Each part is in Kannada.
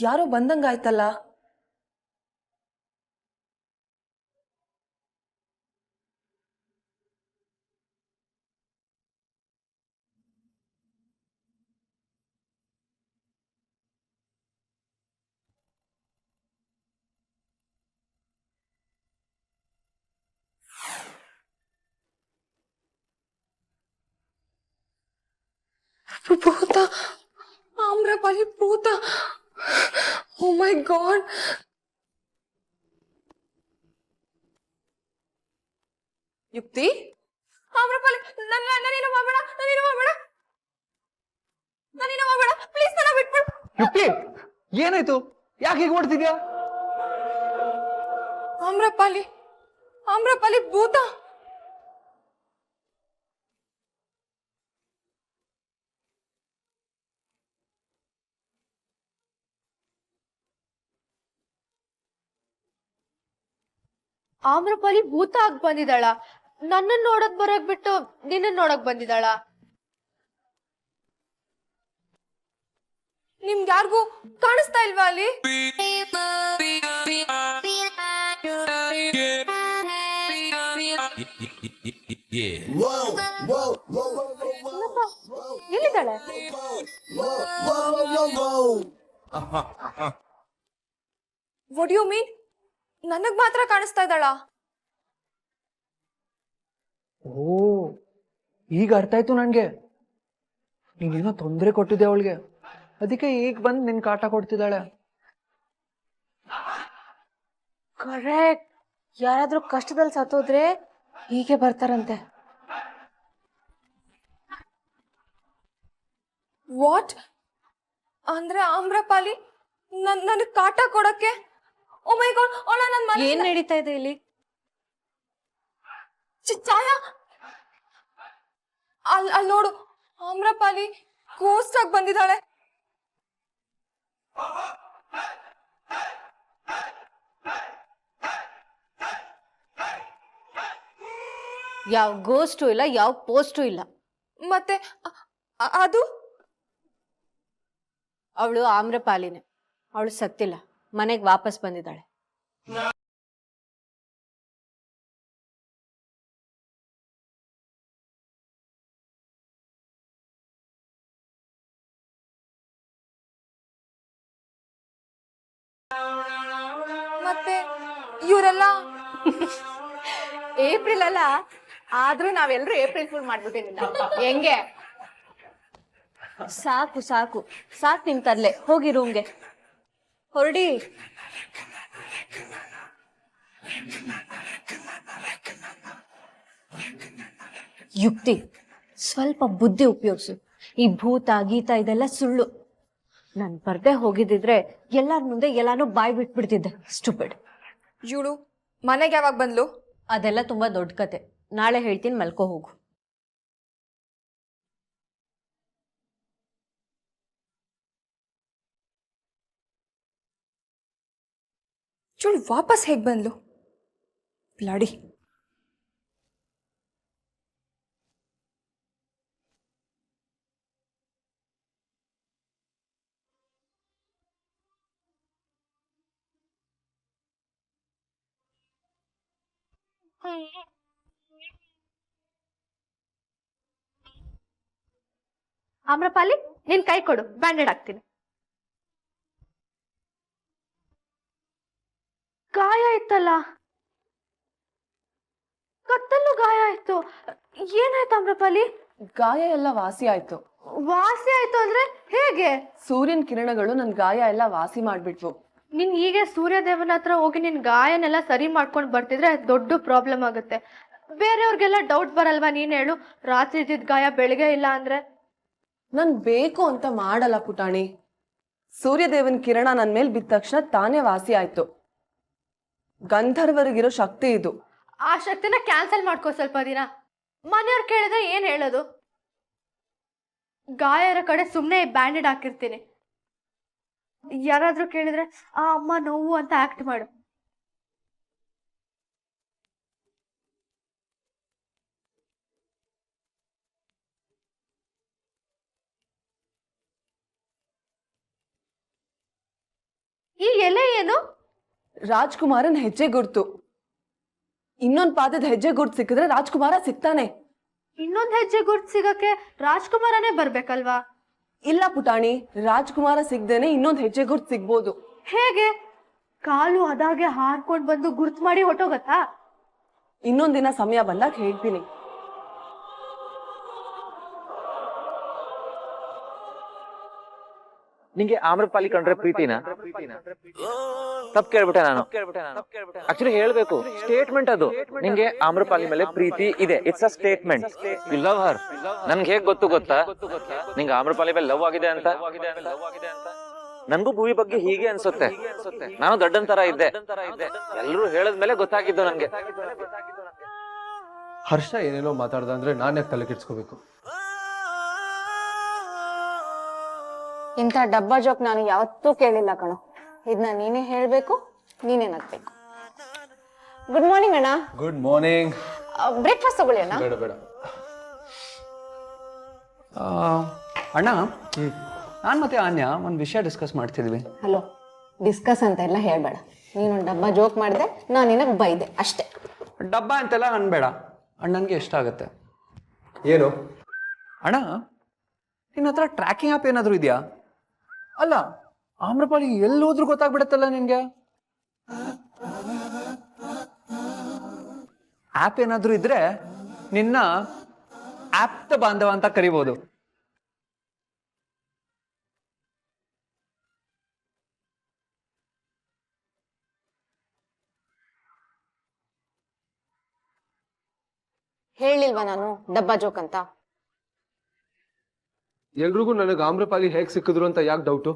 ಯಾರೋ ಬಂದಂಗಾಯ್ತಲ್ಲ. ಭೂತ, ಆಮ್ರಪಾಲಿ ಭೂತ. ಓ ಮೈ ಗಾಡ್. ಯುಕ್ತಿ, ಆಮ್ರಪಾಲಿ, ನಾನೇನು ಮಾಡಬೇಡ, ಪ್ಲೀಸ್ ನನ್ನ ಬಿಟ್ಬಿಡು. ಯುಕ್ತಿ, ಏನಾಯ್ತು? ಯಾಕೆ ಹೀಗೆ ಓಡ್ತಿದ್ಯಾ? ಆಮ್ರಪಾಲಿ, ಆಮ್ರಪಾಲಿ ಭೂತ. ಆಮ್ರಪಾಲಿ ಭೂತ ಆಗ್ ಬಂದಿದ್ದಾಳ. ನನ್ನನ್ ನೋಡಕ್ ಬರಕ್ ಬಿಟ್ಟು ನಿನ್ನನ್ ನೋಡಕ್ ಬಂದಿದ್ದಾಳ. ನಿಮ್ಗ್ಯಾರಿಗೂ ಕಾಣಿಸ್ತಾ ಇಲ್ವಾ ಅಲ್ಲಿ? ಎಲ್ಲಿದ್ದಾಳೆ? What you mean? ನನಗ್ ಮಾತ್ರ ಕಾಣಿಸ್ತಾ ಇದ್ದಾಳ? ಓ, ಈಗ ಅರ್ಥ ಆಯ್ತು ನನ್ಗೆ. ನೀನೇನೋ ತೊಂದರೆ ಕೊಟ್ಟಿದ್ದೆ ಅವಳಿಗೆ, ಅದಕ್ಕೆ ಈಗ ಬಂದು ನಿನ್ ಕಾಟ ಕೊಡ್ತಿದ್ದಾಳೆ. ಕರೆಕ್ಟ್. ಯಾರಾದ್ರೂ ಕಷ್ಟದಲ್ಲಿ ಸತ್ತೋದ್ರೆ ಹೀಗೆ ಬರ್ತಾರಂತೆ. ವಾಟ್? ಅಂದ್ರೆ ಆಮ್ರಪಾಲಿ ನನಗ್ ಕಾಟ ಕೊಡಕ್ಕೆ? ಓ ಮೈ ಗಾಡ್, ಅವಳ ನನ್ ಮನೆ. ಏನ್ ನಡೀತಾ ಇದೆ ಇಲ್ಲಿ? ಛಾಯಾ, ಅಲ್ಲಿ ನೋಡು, ಆಮ್ರಪಾಲಿ ಗೋಸ್ಟ್ ಆಗಿ ಬಂದಿದ್ದಾಳೆ. ಯಾವ ಗೋಸ್ಟು ಇಲ್ಲ, ಯಾವ ಪೋಸ್ಟು ಇಲ್ಲ. ಮತ್ತೆ ಅದು ಅವಳು ಆಮ್ರಪಾಲಿನೇ. ಅವಳು ಸತ್ತಿಲ್ಲ, ಮನೆಗೆ ವಾಪಸ್ ಬಂದಿದ್ದಾಳೆ. ಮತ್ತೆ ಇವರೆಲ್ಲ ಏಪ್ರಿಲ್ ಅಲ್ಲ, ಆದ್ರೂ ನಾವೆಲ್ಲರೂ ಏಪ್ರಿಲ್ ಫುಲ್ ಮಾಡ್ಬಿಟ್ಟಿಲ್ಲ. ಹೆಂಗೆ? ಸಾಕು ಸಾಕು ಸಾಕು ನಿಮ್ ತರ್ಲೆ. ಹೋಗಿ ರೂಮ್ಗೆ ಹೊರಡಿ. ಯುಕ್ತಿ, ಸ್ವಲ್ಪ ಬುದ್ಧಿ ಉಪಯೋಗಿಸು. ಈ ಭೂತ ಗೀತ ಇದೆಲ್ಲ ಸುಳ್ಳು. ನನ್ ಬರ್ದೆ ಹೋಗಿದ್ದಿದ್ರೆ ಎಲ್ಲಾರ ಮುಂದೆ ಎಲ್ಲಾನು ಬಾಯ್ ಬಿಟ್ಬಿಡ್ತಿದ್ದೆ. ಸ್ಟುಪಿಡ್. ಇವಳು ಮನೆಗೆ ಯಾವಾಗ ಬಂದ್ಲು? ಅದೆಲ್ಲ ತುಂಬಾ ದೊಡ್ಡ ಕತೆ, ನಾಳೆ ಹೇಳ್ತೀನಿ, ಮಲ್ಕೋ ಹೋಗು. ಇವಳು ವಾಪಸ್ ಹೇಗ್ ಬಂದ್ಲು? ಬ್ಲಡಿ. ಆಮ್ರಪಾಲಿ, ನಿನ್ ಕೈ ಕೊಡು, ಬ್ಯಾಂಡೆಡ್ ಹಾಕ್ತೀನಿ. ಗಾಯ ಆಯ್ತಲ್ಲ, ಕತ್ತಲ್ಲೂ ಗಾಯ ಆಯ್ತು. ಏನಾಯ್ತು ಆಮ್ರಪಾಲಿ? ಗಾಯ ಎಲ್ಲ ವಾಸಿ ಆಯ್ತು. ವಾಸಿ ಆಯ್ತು ಅಂದ್ರೆ ಹೇಗೆ? ಸೂರ್ಯನ ಕಿರಣಗಳು ನನ್ ಗಾಯ ಎಲ್ಲ ವಾಸಿ ಮಾಡ್ಬಿಟ್ವು. ನೀನ್ ಹೀಗೆ ಸೂರ್ಯದೇವನ ಹತ್ರ ಹೋಗಿ ನಿನ್ ಗಾಯನೆಲ್ಲ ಸರಿ ಮಾಡ್ಕೊಂಡು ಬರ್ತಿದ್ರೆ ದೊಡ್ಡ ಪ್ರಾಬ್ಲಮ್ ಆಗುತ್ತೆ. ಬೇರೆಯವ್ರಿಗೆಲ್ಲ ಡೌಟ್ ಬರಲ್ವಾ? ನೀನ್ ಹೇಳು, ರಾತ್ರಿ ಇದ್ದಿದ್ ಗಾಯ ಬೆಳಿಗ್ಗೆ ಇಲ್ಲ ಅಂದ್ರೆ? ನನ್ ಬೇಕು ಅಂತ ಮಾಡಲ್ಲ ಪುಟಾಣಿ. ಸೂರ್ಯದೇವನ್ ಕಿರಣ ನನ್ ಮೇಲ್ ಬಿದ್ದ ತಕ್ಷಣ ತಾನೇ ವಾಸಿ ಆಯ್ತು. ಗಂಧರ್ವರಿಗಿರೋ ಶಕ್ತಿ ಇದು. ಆ ಶಕ್ತಿನ ಕ್ಯಾನ್ಸಲ್ ಮಾಡ್ಕೋ ಸ್ವಲ್ಪ ದಿನ. ಮನೆಯವ್ರು ಕೇಳಿದ್ರೆ ಏನ್ ಹೇಳೋದು? ಗಾಯ ಇರೋ ಕಡೆ ಸುಮ್ನೆ ಬ್ಯಾಂಡೆಡ್ ಹಾಕಿರ್ತೀನಿ. ಯಾರಾದ್ರೂ ಕೇಳಿದ್ರೆ ಆ ಅಮ್ಮ ನೋವು ಅಂತ ಆಕ್ಟ್ ಮಾಡು. ಈ ಎಲೆ ಏನು? ರಾಜ್ಕುಮಾರನ್ ಹೆಜ್ಜೆ ಗುರ್ತು. ಇನ್ನೊಂದ್ ಪಾದದ ಹೆಜ್ಜೆ ಗುರ್ತು ಸಿಕ್ಕಿದ್ರೆ ರಾಜ್ಕುಮಾರ ಸಿಗ್ತಾನೆ. ಇನ್ನೊಂದ್ ಹೆಜ್ಜೆ ಗುರ್ತು ಸಿಗಕ್ಕೆ ರಾಜ್ಕುಮಾರನೇ ಬರ್ಬೇಕಲ್ವಾ? ಇಲ್ಲ ಪುಟಾಣಿ, ರಾಜ್ಕುಮಾರ ಸಿಗ್ದೇನೆ ಇನ್ನೊಂದ್ ಹೆಜ್ಜೆ ಗುರ್ತು ಸಿಗ್ಬೋದು. ಹೇಗೆ? ಕಾಲು ಅದಾಗೆ ಹಾರ್ಕೊಂಡ್ ಬಂದು ಗುರ್ತು ಮಾಡಿ ಹೊಟ್ಟೋಗತ್ತಾ? ಇನ್ನೊಂದ್ ದಿನ ಸಮಯ ಬಂದಾಗ ಹೇಳ್ತೀನಿ. ನಿಂಗೆ ಆಮ್ರಪಾಲಿ ಕಂಡ್ರೆ ಪ್ರೀತಿನ? ತಪ್ಪು ಕೇಳ್ಬಿಟ್ಟೆ ನಾನು. ಆಕ್ಚುಲಿ ಹೇಳ್ಬೇಕು, ಸ್ಟೇಟ್ಮೆಂಟ್ ಅದು. ನಿಂಗೆ ಆಮ್ರಪಾಲಿ ಮೇಲೆ ಪ್ರೀತಿ ಇದೆ, it's a statement. You love her. ನನ್ಗೆ ಹೇಗ್ ಗೊತ್ತಾ ನಿಂಗೆ ಆಮ್ರಪಾಲಿ ಮೇಲೆ ಲವ್ ಆಗಿದೆ ಅಂತ? ನನ್ಗೂ ಭೂಮಿ ಬಗ್ಗೆ ಹೀಗೆ ಅನ್ಸುತ್ತೆ. ನಾನು ದೊಡ್ಡನ್ ತರ ಇದ್ದೆ, ಎಲ್ರು ಹೇಳದ್ಮೇಲೆ ಗೊತ್ತಾಗಿದ್ದು ನನ್ಗೆ. ಹರ್ಷ ಏನೇನೋ ಮಾತಾಡ್ದ ಅಂದ್ರೆ ನಾನು ಯಾಕೆ ತಲೆ ಕೆಡ್ಸ್ಕೋಬೇಕು? ಇಂಥ ಡಬ್ಬಾ ಜೋಕ್ ನಾನು ಯಾವತ್ತೂ ಕೇಳಿಲ್ಲ ಕಣೋ. ಇದನ್ನ ನೀನೇ ಹೇಳ್ಬೇಕು, ನೀನೇ ನಗ್ಬೇಕು. ಗುಡ್ ಮಾರ್ನಿಂಗ್ ಅಣ್ಣ. Good morning. ಬ್ರೇಕ್ಫಾಸ್ಟ್ ತಗೊಳ್ಳಿ ಅಣ್ಣ. ಬೇಡ ಬೇಡ. ಅಣ್ಣ, ನಾನು ಮತ್ತೆ ಆನ್ಯ ಒಂದು ವಿಷಯ ಡಿಸ್ಕಸ್ ಮಾಡ್ತಿದ್ವಿ. ಹಲೋ, ಡಿಸ್ಕಸ್ ಅಂತ ಎಲ್ಲ ಹೇಳ್ಬೇಡ. ನೀನೊಂದು ಡಬ್ಬಾ ಜೋಕ್ ಮಾಡಿದೆ, ನಾನು ನಿನಗೆ ಬೈದೆ ಅಷ್ಟೇ. ಡಬ್ಬ ಅಂತೆಲ್ಲ ಅನ್ಬೇಡ, ಅಣ್ಣನಿಗೆ ಇಷ್ಟ ಆಗುತ್ತೆ. ಏನು? ಅಣ್ಣ, ನಿನ್ನ ಹತ್ರ ಟ್ರ್ಯಾಕಿಂಗ್ ಆ್ಯಪ್ ಏನಾದರೂ ಇದೆಯಾ? ಅಲ್ಲ, ಆಮ್ರಪಾಲಿ ಎಲ್ಲಿ ಹೋದ್ರೂ ಗೊತ್ತಾಗ್ಬಿಡತ್ತಲ್ಲ ನಿನ್ಗೆ. ಆ್ಯಪ್ ಏನಾದರೂ ಇದ್ರೆ ನಿನ್ನ ಆಪ್ತ ಬಾಂಧವ ಅಂತ ಕರಿಬೋದು. ಹೇಳಿಲ್ವಾ ನಾನು ಡಬ್ಬಾ ಜೋಕ್ ಅಂತ? ಎಲ್ರಿಗೂ ನನಗೆ ಆಮ್ರಪಾಲಿ ಹೇಗ್ ಸಿಕ್ಕಿದ್ರು ಅಂತ ಯಾಕೆ ಡೌಟು?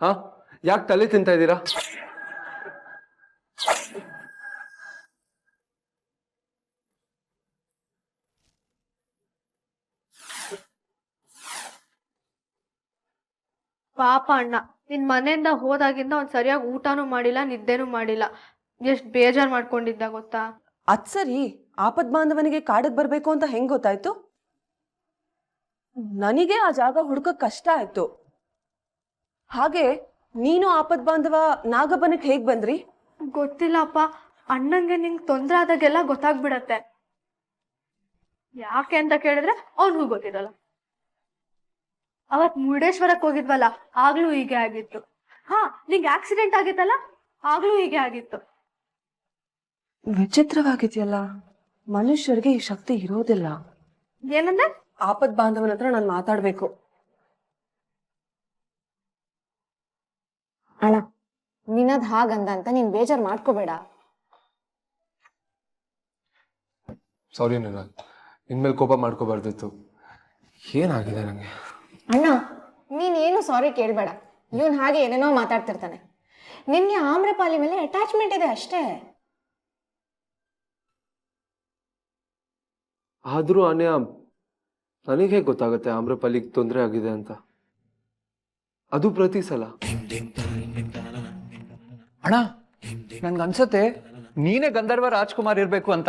ಹಾ, ಯಾಕೆ ತಲೆ ತಿಂತಾ ಇದ್ದೀರಾ? ಪಾಪ ಅಣ್ಣ, ನಿನ್ ಮನೆಯಿಂದ ಹೋದಾಗಿಂದ ಅವ್ನ್ ಸರಿಯಾಗಿ ಊಟನೂ ಮಾಡಿಲ್ಲ, ನಿದ್ದೆನೂ ಮಾಡಿಲ್ಲ. ಎಷ್ಟ್ ಬೇಜಾರ್ ಮಾಡ್ಕೊಂಡಿದ್ದ ಗೊತ್ತಾ? ಅದ್ ಸರಿ, ಆಪದ್ ಬಾಂಧವನಿಗೆ ಕಾಡಕ್ ಬರ್ಬೇಕು ಅಂತ ಹೆಂಗ್ ಗೊತ್ತಾಯ್ತು? ನನಗೆ ಆ ಜಾಗ ಹುಡ್ಕಕ್ ಕಷ್ಟ ಆಯ್ತು. ಹಾಗೆ ನೀನು ಆಪದ್ ಬಾಂಧವ ನಾಗಬ್ಬನಕ್ ಹೇಗ್ ಬಂದ್ರಿ? ಗೊತ್ತಿಲ್ಲಪ್ಪ, ಅಣ್ಣಂಗೆ ನಿಂಗ್ ತೊಂದ್ರೆ ಆದಾಗೆಲ್ಲ ಗೊತ್ತಾಗ್ಬಿಡತ್ತೆ. ಯಾಕೆ ಅಂತ ಕೇಳಿದ್ರೆ ಅವ್ನಿಗೂ ಗೊತ್ತಿರಲ್ಲ. ಅವತ್ ಮುರುಡೇಶ್ವರಕ್ಕೆ ಹೋಗಿದ್ವಲ್ಲ, ಆಗ್ಲೂ ಹೀಗೆ ಆಗಿತ್ತು. ಹಾ, ನಿಂಗೆ ಆಕ್ಸಿಡೆಂಟ್ ಆಗಿತ್ತಲ್ಲ, ಆಗ್ಲೂ ಹೀಗೆ ಆಗಿತ್ತು. ವಿಚಿತ್ರವಾಗಿದೆಯಲ್ಲ, ಮನುಷ್ಯರಿಗೆ ಈ ಶಕ್ತಿ ಇರೋದಿಲ್ಲ. ಏನಂದ್ರೆ? ಆಪದ್ ಬಾಂಧವನ ಹತ್ರ ನಾನು ಮಾತಾಡ್ಬೇಕು. ಅಣ್ಣ, ನಿನ್ನದ್ ಹಾಗಂದ ಅಂತ ನೀನ್ ಬೇಜಾರ್ ಮಾಡ್ಕೋಬೇಡ. ಸಾರಿ ನಿನ್ನ, ಇನ್ಮೇಲೆ ಕೋಪ ಮಾಡ್ಕೋಬಾರ್ದಿತ್ತು. ಏನಾಗಿದೆ ನಂಗೆ? ಅಣ್ಣ, ನೀನ್ ಏನು ಸಾರಿ ಕೇಳ್ಬೇಡ. ಇವನ್ ಹಾಗೆ ಏನೇನೋ ಮಾತಾಡ್ತಿರ್ತಾನೆ. ನಿನ್ಗೆ ಆಮ್ರಪಾಲಿ ಮೇಲೆ ಅಟ್ಯಾಚ್ಮೆಂಟ್ ಇದೆ ಅಷ್ಟೇ. ಆದ್ರೂ ಅನ್ಯ, ನನಗೆ ಹೇಗೆ ಗೊತ್ತಾಗುತ್ತೆ ಆಮ್ರಪಾಲಿಗೆ ತೊಂದರೆ ಆಗಿದೆ ಅಂತ? ಅದು ಪ್ರತಿ ಸಲ. ಅಣ್ಣ, ನನ್ಗನ್ಸತ್ತೆ ನೀನೇ ಗಂಧರ್ವ ರಾಜ್ಕುಮಾರ್ ಇರ್ಬೇಕು ಅಂತ.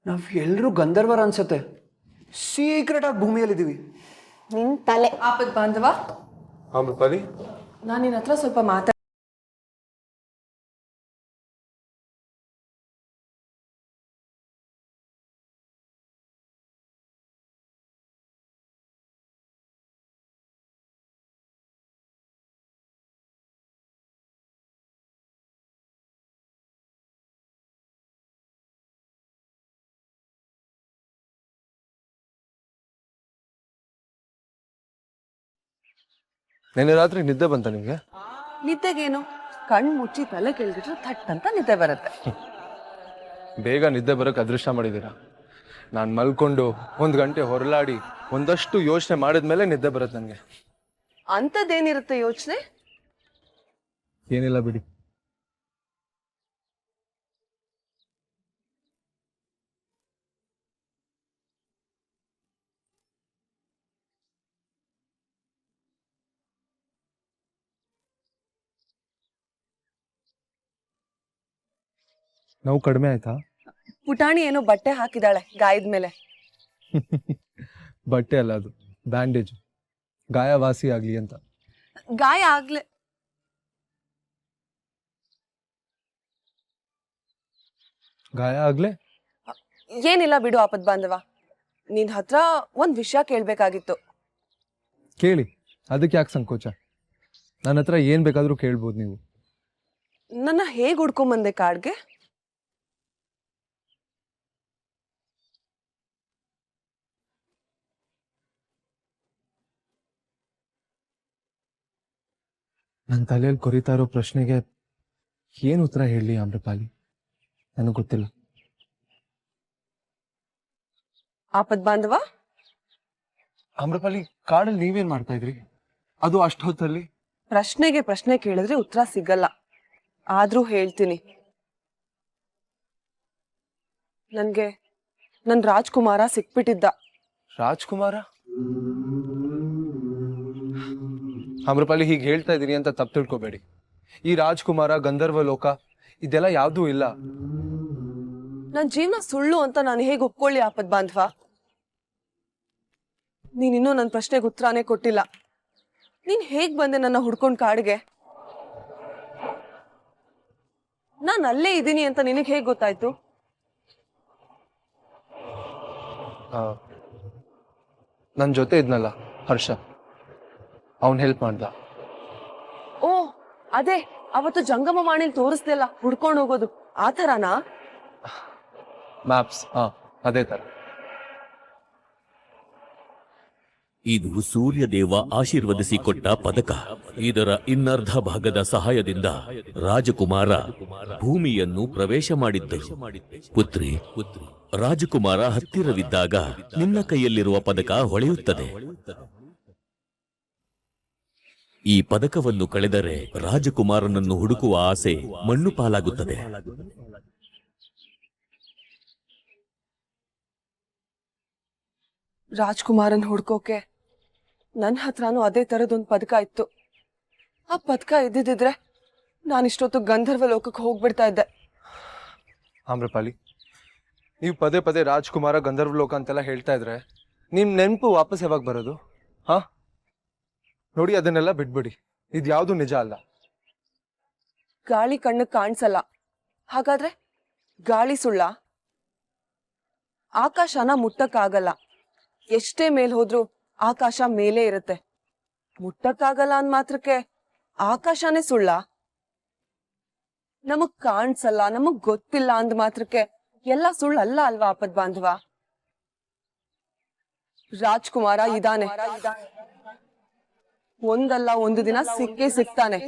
ನಾವ್ ಎಲ್ರೂ ಗಂಧರ್ವರ ಅನ್ಸತ್ತೆ. ಸೀಕ್ರೆಟ್ ಆಗಿ ಭೂಮಿಯಲ್ಲಿದ್ದೀವಿ. ನಿನ್ ತಲೆ. ಆಪದ್ ಬಾಂಧವ, ಆಮ್ರಪಾಲಿ, ನಾನು ನಿನ್ನ ಹತ್ರ ಸ್ವಲ್ಪ ಮಾತಾಡ. ನೆನ್ನೆ ರಾತ್ರಿ ನಿದ್ದೆ ಬಂತ ನಿಮ್ಗೆ? ನಿದ್ದೆಗೇನು, ಕಣ್ ಮುಚ್ಚಿ ತಲೆ ಕೆಳಗಿಟ್ರೆ ಥಟ್ ಅಂತ ನಿದ್ದೆ ಬರುತ್ತೆ. ಬೇಗ ನಿದ್ದೆ ಬರೋಕೆ ಅದೃಷ್ಟ ಮಾಡಿದ್ದೀರಾ. ನಾನು ಮಲ್ಕೊಂಡು 1 ಗಂಟೆ ಹೊರಲಾಡಿ ಒಂದಷ್ಟು ಯೋಚನೆ ಮಾಡಿದ್ಮೇಲೆ ನಿದ್ದೆ ಬರುತ್ತೆ ನನಗೆ. ಅಂಥದ್ದೇನಿರುತ್ತೆ ಯೋಚನೆ? ಏನಿಲ್ಲ ಬಿಡಿ. ನೋವು ಕಡಿಮೆ ಆಯ್ತಾ? ಪುಟಾಣಿ ಏನೋ ಬಟ್ಟೆ ಹಾಕಿದಾಳೆ ಗಾಯದ ಮೇಲೆ. ಬಟ್ಟೆ ಅಲ್ಲ ಅದು, ಬ್ಯಾಂಡೇಜ್. ಗಾಯ ವಾಸಿ ಆಗ್ಲಿ ಅಂತ. ಗಾಯ ಆಗ್ಲೆ ಗಾಯ ಆಗ್ಲೇ? ಏನಿಲ್ಲ ಬಿಡು ಆಪದ್ ಬಾಂಧವ. ನಿನ್ ಹತ್ರ ಒಂದ್ ವಿಷಯ ಕೇಳ್ಬೇಕಾಗಿತ್ತು. ಕೇಳಿ, ಅದಕ್ಕೆ ಯಾಕೆ ಸಂಕೋಚ? ನನ್ನ ಹತ್ರ ಏನ್ ಬೇಕಾದ್ರೂ ಕೇಳ್ಬೋದು ನೀವು. ನನ್ನ ಹೇಗ್ ಹುಡ್ಕೊಂಬಂದೆ ಕಾಡ್ಗೆ? ನನ್ನ ತಲೆಯಲ್ಲಿ ಕೊರಿತಾ ಇರೋ ಪ್ರಶ್ನೆಗೆ ಏನು ಉತ್ತರ ಹೇಳಿ ಆಮ್ರಪಾಲಿ? ನನಗೆ ಗೊತ್ತಿಲ್ಲ. ಆಪದ್ ಬಾಂಧವ, ಆಮ್ರಪಾಲಿ, ಕಾಡಲ್ಲಿ ನೀವೇನ್ ಮಾಡ್ತಾ ಇದ್ರಿ? ಅದು ಅಷ್ಟೊತ್ತಲ್ಲಿ? ಪ್ರಶ್ನೆಗೆ ಪ್ರಶ್ನೆ ಕೇಳಿದ್ರೆ ಉತ್ತರ ಸಿಗಲ್ಲ. ಆದ್ರೂ ಹೇಳ್ತೀನಿ. ನನ್ಗೆ ನನ್ ರಾಜ್ಕುಮಾರ ಸಿಕ್ಬಿಟ್ಟಿದ್ದ. ರಾಜ್ಕುಮಾರ? ಆಮ್ರಪಾಲಿ, ಹೀಗೆ ಹೇಳ್ತಾ ಇದೀನಿ ಅಂತ ತಪ್ಪು ತಿಳ್ಕೊಬೇಡಿ. ಈ ರಾಜ್ಕುಮಾರ, ಗಂಧರ್ವ ಲೋಕ ಇದೆಲ್ಲ ಯಾವುದೂ ಇಲ್ಲ. ನನ್ ಜೀವನ ಸುಳ್ಳು ಅಂತ ನಾನು ಹೇಗೆ ಒಪ್ಕೊಳ್ಳಿ ಆಪದ್ ಬಾಂಧವ? ನೀನಿನ್ನೂ ನನ್ನ ಪ್ರಶ್ನೆಗೆ ಉತ್ತರನೇ ಕೊಟ್ಟಿಲ್ಲ. ನೀನ್ ಹೇಗ್ ಬಂದೆ ನನ್ನ ಹುಡ್ಕೊಂಡ್ ಕಾಡಿಗೆ? ನಾನ್ ಅಲ್ಲೇ ಇದ್ದೀನಿ ಅಂತ ನಿನಗೆ ಹೇಗ್ ಗೊತ್ತಾಯ್ತು? ನನ್ನ ಜೊತೆ ಇದ್ನಲ್ಲ ಹರ್ಷ, ಅವನ್ ಹೆಲ್ಪ್ ಮಾಡ್ದ. ಓ, ಅದೇ ಅವತ್ತು ಜಂಗಮ ವಾಣಿಲ್ ತೋರಿಸ್ದೆಲ್ಲ ಹುಡ್ಕೊಂಡು ಹೋಗೋದು, ಆ ಥರನಾ? ಮ್ಯಾಪ್ಸ್, ಅದೇ ತರ. ಇದು ಸೂರ್ಯದೇವ ಆಶೀರ್ವದಿಸಿಕೊಟ್ಟ ಪದಕ. ಇದರ ಇನ್ನರ್ಧ ಭಾಗದ ಸಹಾಯದಿಂದ ರಾಜಕುಮಾರ ಭೂಮಿಯನ್ನು ಪ್ರವೇಶ ಮಾಡಿದ್ದರು. ಪುತ್ರಿ, ರಾಜಕುಮಾರ ಹತ್ತಿರವಿದ್ದಾಗ ನಿನ್ನ ಕೈಯಲ್ಲಿರುವ ಪದಕ ಹೊಳೆಯುತ್ತದೆ. ಈ ಪದಕವನ್ನು ಕಳೆದರೆ ರಾಜಕುಮಾರನನ್ನು ಹುಡುಕುವ ಆಸೆ ಮಣ್ಣು ಪಾಲಾಗುತ್ತದೆ. ರಾಜ್ಕುಮಾರನ್ ಹುಡ್ಕೋಕೆ ನನ್ನ ಹತ್ರನೂ ಅದೇ ತರದೊಂದು ಪದಕ ಇತ್ತು. ಆ ಪದಕ ಇದ್ದಿದ್ರೆ ನಾನಿಷ್ಟೊತ್ತು ಗಂಧರ್ವ ಲೋಕಕ್ಕೆ ಹೋಗ್ಬಿಡ್ತಾ ಇದ್ದೆ. ಆಮ್ರಪಾಲಿ, ನೀವು ಪದೇ ಪದೇ ರಾಜ್ಕುಮಾರ, ಗಂಧರ್ವ ಲೋಕ ಅಂತೆಲ್ಲ ಹೇಳ್ತಾ ಇದ್ರೆ ನಿಮ್ ನೆನಪು ವಾಪಸ್ ಯಾವಾಗ ಬರೋದು? ಹಾ ನೋಡಿ, ಅದನ್ನೆಲ್ಲ ಬಿಟ್ಬಿಡಿ. ಇದ್ಯಾವುದು ನಿಜ ಅಲ್ಲ. ಗಾಳಿ ಕಣ್ಣು ಕಾಣಿಸಲ್ಲ, ಹಾಗಾದ್ರೆ ಗಾಳಿ ಸುಳ್ಳ? ಆಕಾಶನ ಮುಟ್ಟಕ್ಕಾಗಲ್ಲ, ಎಷ್ಟೇ ಮೇಲ್ ಹೋದ್ರೂ ಆಕಾಶ ಮೇಲೆ ಇರುತ್ತೆ. ಮುಟ್ಟಕ್ಕಾಗಲ್ಲ ಅಂದ್ ಮಾತ್ರಕ್ಕೆ ಆಕಾಶನೇ ಸುಳ್ಳ? ನಮಗ್ ಕಾಣಿಸಲ್ಲ, ನಮಗ್ ಗೊತ್ತಿಲ್ಲ ಅಂದ್ ಮಾತ್ರಕ್ಕೆ ಎಲ್ಲ ಸುಳ್ಳಲ್ಲ ಅಲ್ವಾ ಆಪದ್ ಬಾಂಧವ? ರಾಜ್ಕುಮಾರ ಇದಾನೆ, ಒಂದಲ್ಲ ಒಂದು ದಿನ ಸಿಕ್ಕೇ ಸಿಗ್ತಾನೆ.